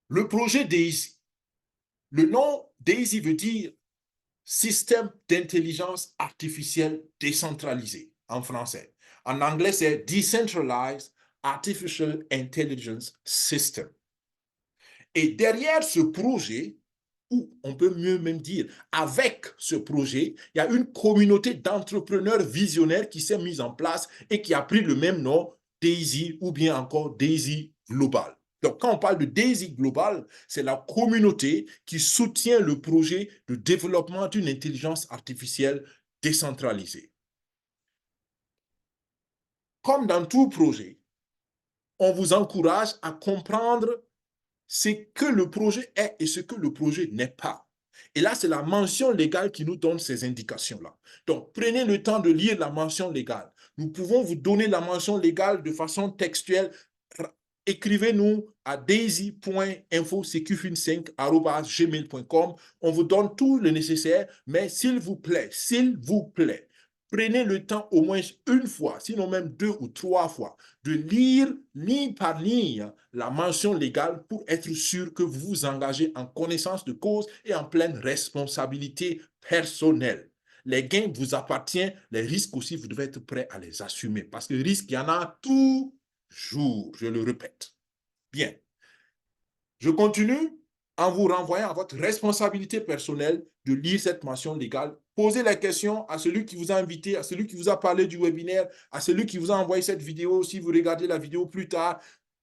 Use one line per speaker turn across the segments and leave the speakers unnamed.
Le projet DAISY, le nom DAISY veut dire Système d'intelligence artificielle décentralisé en français. En anglais, c'est Decentralized Artificial Intelligence System. Et derrière ce projet, ou on peut mieux même dire, avec ce projet, il y a une communauté d'entrepreneurs visionnaires qui s'est mise en place et qui a pris le même nom, DAISY ou bien encore DAISY Global. Donc, quand on parle de DAISY Global, c'est la communauté qui soutient le projet de développement d'une intelligence artificielle décentralisée. Comme dans tout projet, on vous encourage à comprendre ce que le projet est et ce que le projet n'est pas. Et là, c'est la mention légale qui nous donne ces indications-là. Donc, prenez le temps de lire la mention légale. Nous pouvons vous donner la mention légale de façon textuelle. Écrivez-nous à daisy.infosecufin5@gmail.com. On vous donne tout le nécessaire, mais s'il vous plaît, prenez le temps au moins une fois, sinon même 2 ou 3 fois, de lire ligne par ligne la mention légale pour être sûr que vous vous engagez en connaissance de cause et en pleine responsabilité personnelle. Les gains vous appartiennent, les risques aussi, vous devez être prêt à les assumer parce que risque, il y en a toujours, je le répète. Bien, je continue en vous renvoyant à votre responsabilité personnelle de lire cette mention légale. Posez la question à celui qui vous a invité, à celui qui vous a parlé du webinaire, à celui qui vous a envoyé cette vidéo, si vous regardez la vidéo plus tard.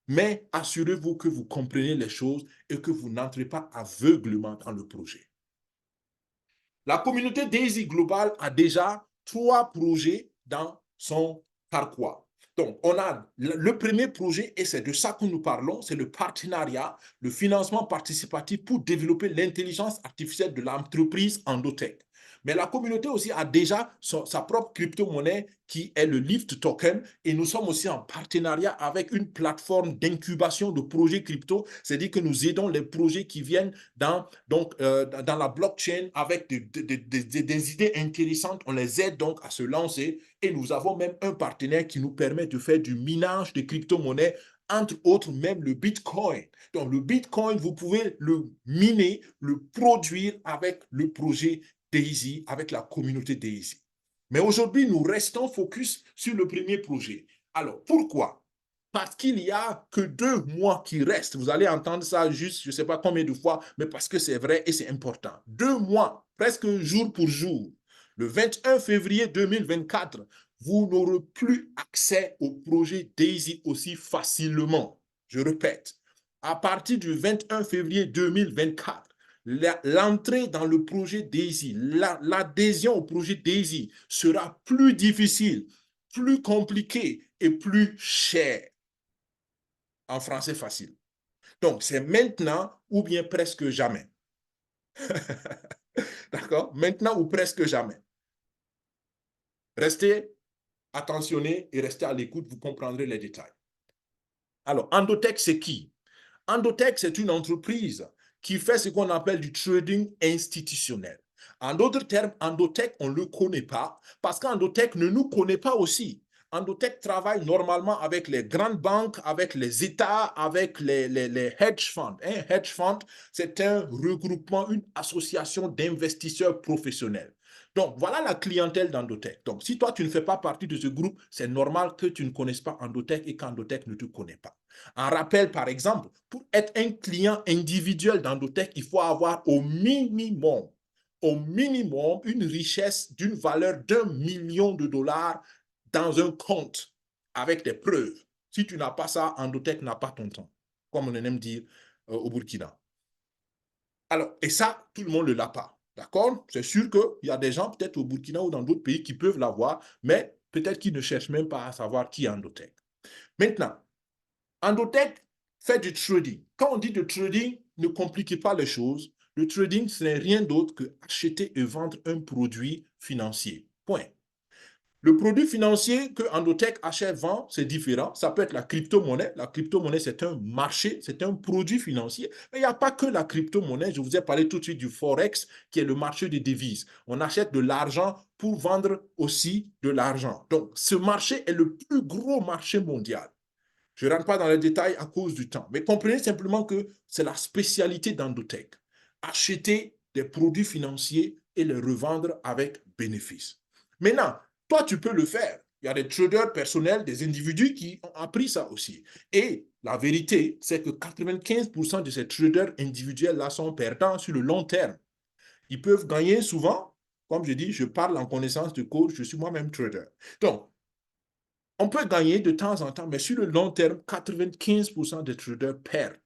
Mais assurez-vous que vous comprenez les choses et que vous n'entrez pas aveuglement dans le projet. La communauté DAISY Global a déjà 3 projets dans son carquois. Donc, on a le premier projet, et c'est de ça que nous parlons, c'est le partenariat, le financement participatif pour développer l'intelligence artificielle de l'entreprise Endotech. Mais la communauté aussi a déjà sa propre crypto-monnaie qui est le Lift Token et nous sommes aussi en partenariat avec une plateforme d'incubation de projets crypto, c'est-à-dire que nous aidons les projets qui viennent dans la blockchain avec des idées intéressantes. On les aide donc à se lancer et nous avons même un partenaire qui nous permet de faire du minage de crypto-monnaies, entre autres même le Bitcoin. Donc le Bitcoin, vous pouvez le miner, le produire avec le projet DAISY, avec la communauté DAISY. Mais aujourd'hui, nous restons focus sur le premier projet. Alors, pourquoi? Parce qu'il n'y a que 2 mois qui restent. Vous allez entendre ça juste, je ne sais pas combien de fois, mais parce que c'est vrai et c'est important. 2 mois, presque jour pour jour. Le 21 février 2024, vous n'aurez plus accès au projet DAISY aussi facilement. Je répète, à partir du 21 février 2024, l'entrée dans le projet DAISY, l'adhésion au projet DAISY sera plus difficile, plus compliquée et plus chère. En français facile. Donc, c'est maintenant ou bien presque jamais. D'accord? Maintenant ou presque jamais. Restez attentionnés et restez à l'écoute, vous comprendrez les détails. Alors, Endotech, c'est qui? Endotech, c'est une entreprise qui fait ce qu'on appelle du trading institutionnel. En d'autres termes, Endotech, on ne le connaît pas parce qu'Endotech ne nous connaît pas aussi. Endotech travaille normalement avec les grandes banques, avec les États, avec les hedge funds. Un hedge fund, c'est un regroupement, une association d'investisseurs professionnels. Donc, voilà la clientèle d'Endotech. Donc, si toi, tu ne fais pas partie de ce groupe, c'est normal que tu ne connaisses pas Endotech et qu'Endotech ne te connaît pas. En rappel, par exemple, pour être un client individuel d'Endotech, il faut avoir au minimum, une richesse d'une valeur d'1 million de dollars dans un compte avec des preuves. Si tu n'as pas ça, Endotech n'a pas ton temps, comme on aime dire au Burkina. Alors, et ça, tout le monde ne l'a pas. D'accord? C'est sûr qu'il y a des gens, peut-être au Burkina ou dans d'autres pays, qui peuvent l'avoir, mais peut-être qu'ils ne cherchent même pas à savoir qui est Endotech. Maintenant, Endotech fait du trading. Quand on dit de trading, ne compliquez pas les choses. Le trading, ce n'est rien d'autre que acheter et vendre un produit financier. Point. Le produit financier que Endotech achète, vend, c'est différent. Ça peut être la crypto-monnaie. La crypto-monnaie, c'est un marché, c'est un produit financier. Mais il n'y a pas que la crypto-monnaie. Je vous ai parlé tout de suite du Forex, qui est le marché des devises. On achète de l'argent pour vendre aussi de l'argent. Donc, ce marché est le plus gros marché mondial. Je ne rentre pas dans les détails à cause du temps, mais comprenez simplement que c'est la spécialité d'Endotech. Acheter des produits financiers et les revendre avec bénéfice. Maintenant, toi, tu peux le faire. Il y a des traders personnels, des individus qui ont appris ça aussi. Et la vérité, c'est que 95% de ces traders individuels-là sont perdants sur le long terme. Ils peuvent gagner souvent. Comme je dis, je parle en connaissance de cause, je suis moi-même trader. Donc, on peut gagner de temps en temps, mais sur le long terme, 95% des traders perdent.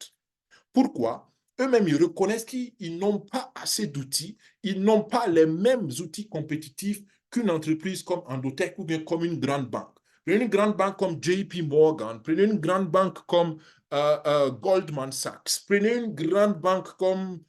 Pourquoi? Eux-mêmes, ils reconnaissent qu'ils n'ont pas assez d'outils, ils n'ont pas les mêmes outils compétitifs qu'une entreprise comme Endotech ou bien comme une grande banque. Prenez une grande banque comme JP Morgan, prenez une grande banque comme Goldman Sachs, prenez une grande banque comme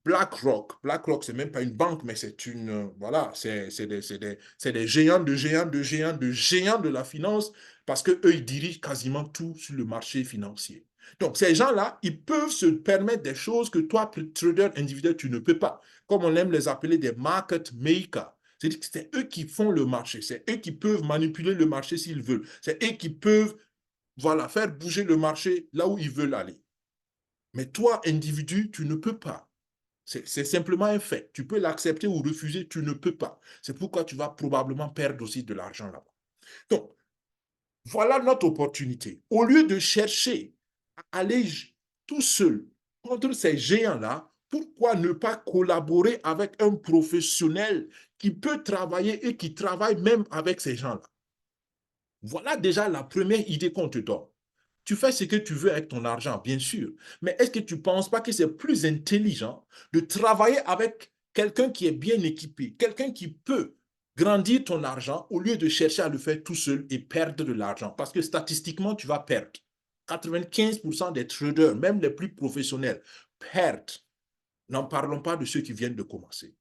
BlackRock. BlackRock, ce n'est même pas une banque, mais c'est une, voilà, c'est des géants de géants de géants de géants de la finance parce qu'eux, ils dirigent quasiment tout sur le marché financier. Donc, ces gens-là, ils peuvent se permettre des choses que toi, trader individuel, tu ne peux pas. Comme on aime les appeler des market makers. C'est-à-dire que c'est eux qui font le marché. C'est eux qui peuvent manipuler le marché s'ils veulent. C'est eux qui peuvent, voilà, faire bouger le marché là où ils veulent aller. Mais toi, individu, tu ne peux pas. C'est simplement un fait. Tu peux l'accepter ou refuser, tu ne peux pas. C'est pourquoi tu vas probablement perdre aussi de l'argent là-bas. Donc, voilà notre opportunité. Au lieu de chercher à aller tout seul contre ces géants-là, pourquoi ne pas collaborer avec un professionnel qui peut travailler et qui travaille même avec ces gens-là? Voilà déjà la première idée qu'on te donne. Tu fais ce que tu veux avec ton argent, bien sûr, mais est-ce que tu ne penses pas que c'est plus intelligent de travailler avec quelqu'un qui est bien équipé, quelqu'un qui peut grandir ton argent au lieu de chercher à le faire tout seul et perdre de l'argent? Parce que statistiquement, tu vas perdre. 95% des traders, même les plus professionnels, perdent. N'en parlons pas de ceux qui viennent de commencer.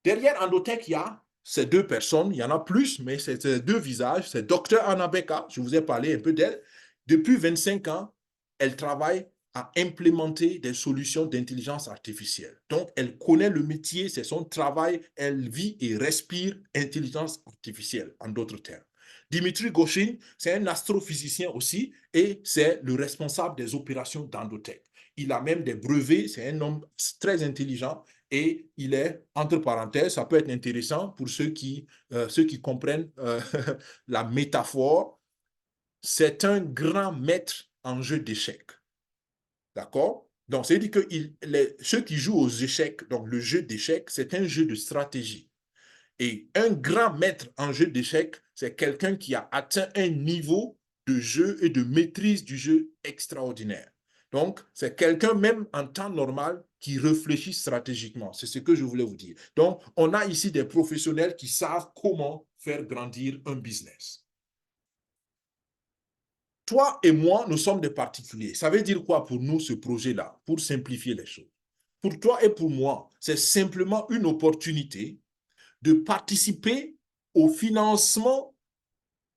Derrière Endotech, il y a ces deux personnes, il y en a plus, mais c'est ces deux visages. C'est Dr Anna Beka, je vous ai parlé un peu d'elle. Depuis 25 ans, elle travaille à implémenter des solutions d'intelligence artificielle. Donc, elle connaît le métier, c'est son travail, elle vit et respire intelligence artificielle, en d'autres termes. Dimitri Goshin, c'est un astrophysicien aussi et c'est le responsable des opérations d'Endotech. Il a même des brevets, c'est un homme très intelligent et il est, entre parenthèses, ça peut être intéressant pour ceux qui comprennent la métaphore, c'est un grand maître en jeu d'échecs. D'accord? Donc, c'est-à-dire que ceux qui jouent aux échecs, donc le jeu d'échecs, c'est un jeu de stratégie. Et un grand maître en jeu d'échecs, c'est quelqu'un qui a atteint un niveau de jeu et de maîtrise du jeu extraordinaire. Donc, c'est quelqu'un même en temps normal qui réfléchit stratégiquement. C'est ce que je voulais vous dire. Donc, on a ici des professionnels qui savent comment faire grandir un business. Toi et moi, nous sommes des particuliers. Ça veut dire quoi pour nous, ce projet-là, pour simplifier les choses? Pour toi et pour moi, c'est simplement une opportunité de participer au financement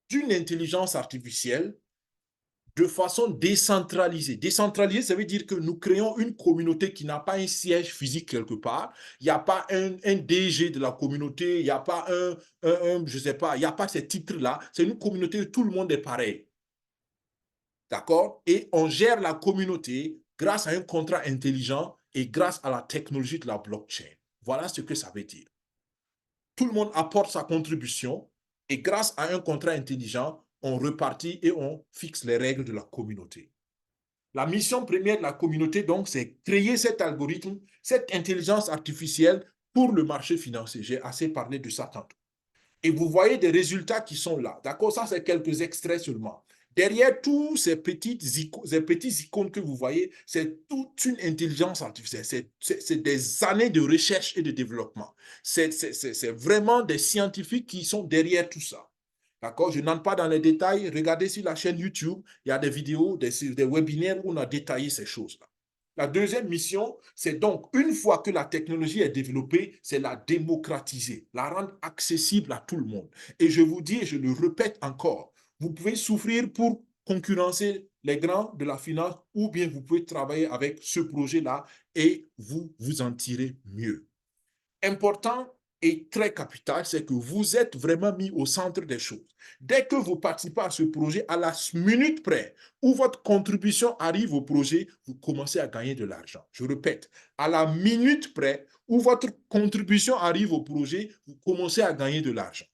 d'une intelligence artificielle de façon décentralisée. Décentralisée, ça veut dire que nous créons une communauté qui n'a pas un siège physique quelque part. Il n'y a pas un DG de la communauté, il n'y a pas je ne sais pas, il n'y a pas ces titres-là. C'est une communauté où tout le monde est pareil. D'accord? Et on gère la communauté grâce à un contrat intelligent et grâce à la technologie de la blockchain. Voilà ce que ça veut dire. Tout le monde apporte sa contribution et grâce à un contrat intelligent, on repartit et on fixe les règles de la communauté. La mission première de la communauté, donc, c'est créer cet algorithme, cette intelligence artificielle pour le marché financier. J'ai assez parlé de ça tantôt. Et vous voyez des résultats qui sont là. D'accord? Ça, c'est quelques extraits seulement. Derrière tous ces petits icônes que vous voyez, c'est toute une intelligence artificielle. C'est des années de recherche et de développement. C'est vraiment des scientifiques qui sont derrière tout ça. D'accord? Je n'entre pas dans les détails. Regardez sur la chaîne YouTube, il y a des vidéos, des webinaires où on a détaillé ces choses-là. La deuxième mission, c'est donc, une fois que la technologie est développée, c'est la démocratiser, la rendre accessible à tout le monde. Et je vous dis, et je le répète encore, vous pouvez souffrir pour concurrencer les grands de la finance ou bien vous pouvez travailler avec ce projet-là et vous en tirez mieux. Important, est très capital, c'est que vous êtes vraiment mis au centre des choses. Dès que vous participez à ce projet, à la minute près où votre contribution arrive au projet, vous commencez à gagner de l'argent. Je répète, à la minute près où votre contribution arrive au projet, vous commencez à gagner de l'argent.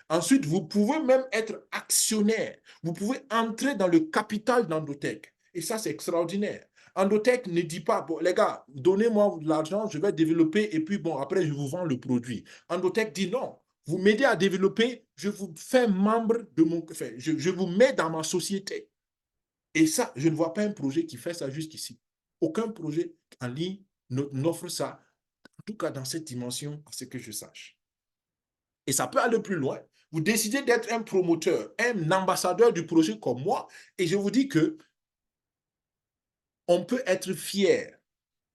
Ensuite, vous pouvez même être actionnaire. Vous pouvez entrer dans le capital d'Endotech. Et ça, c'est extraordinaire. Endotech ne dit pas, bon, les gars, donnez-moi de l'argent, je vais développer et puis, bon, après, je vous vends le produit. Endotech dit non. Vous m'aidez à développer, je vous fais membre de mon... Enfin, je vous mets dans ma société. Et ça, je ne vois pas un projet qui fait ça jusqu'ici. Aucun projet en ligne n'offre ça, en tout cas dans cette dimension, à ce que je sache. Et ça peut aller plus loin. Vous décidez d'être un promoteur, un ambassadeur du projet comme moi, et je vous dis que on peut être fier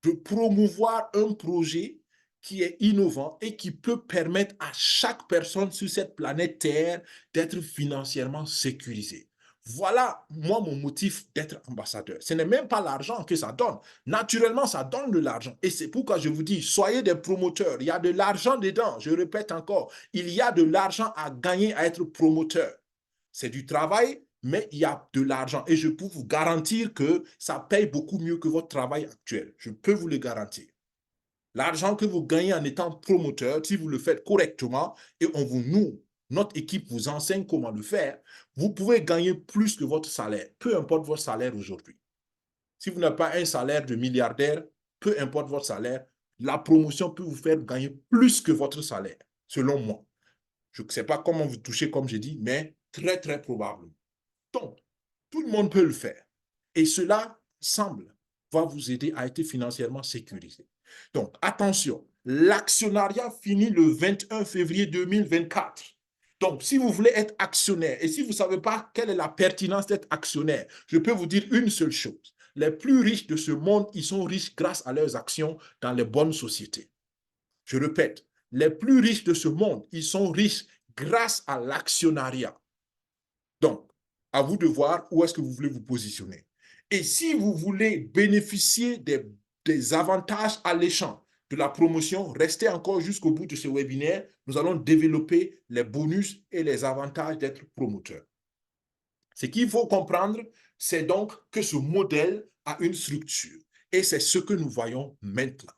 de promouvoir un projet qui est innovant et qui peut permettre à chaque personne sur cette planète Terre d'être financièrement sécurisée. Voilà, moi, mon motif d'être ambassadeur. Ce n'est même pas l'argent que ça donne. Naturellement, ça donne de l'argent. Et c'est pourquoi je vous dis, soyez des promoteurs. Il y a de l'argent dedans. Je répète encore, il y a de l'argent à gagner à être promoteur. C'est du travail, mais il y a de l'argent. Et je peux vous garantir que ça paye beaucoup mieux que votre travail actuel. Je peux vous le garantir. L'argent que vous gagnez en étant promoteur, si vous le faites correctement, et notre équipe vous enseigne comment le faire, vous pouvez gagner plus que votre salaire, peu importe votre salaire aujourd'hui. Si vous n'avez pas un salaire de milliardaire, peu importe votre salaire, la promotion peut vous faire gagner plus que votre salaire, selon moi. Je ne sais pas comment vous touchez, comme j'ai dit, mais très, très probablement. Donc, tout le monde peut le faire. Et cela semble va vous aider à être financièrement sécurisé. Donc, attention, l'actionnariat finit le 21 février 2024. Donc, si vous voulez être actionnaire et si vous ne savez pas quelle est la pertinence d'être actionnaire, je peux vous dire une seule chose. Les plus riches de ce monde, ils sont riches grâce à leurs actions dans les bonnes sociétés. Je répète, les plus riches de ce monde, ils sont riches grâce à l'actionnariat. Donc, à vous de voir où est-ce que vous voulez vous positionner. Et si vous voulez bénéficier des avantages alléchants de la promotion, restez encore jusqu'au bout de ce webinaire. Nous allons développer les bonus et les avantages d'être promoteur. Ce qu'il faut comprendre, c'est donc que ce modèle a une structure. Et c'est ce que nous voyons maintenant.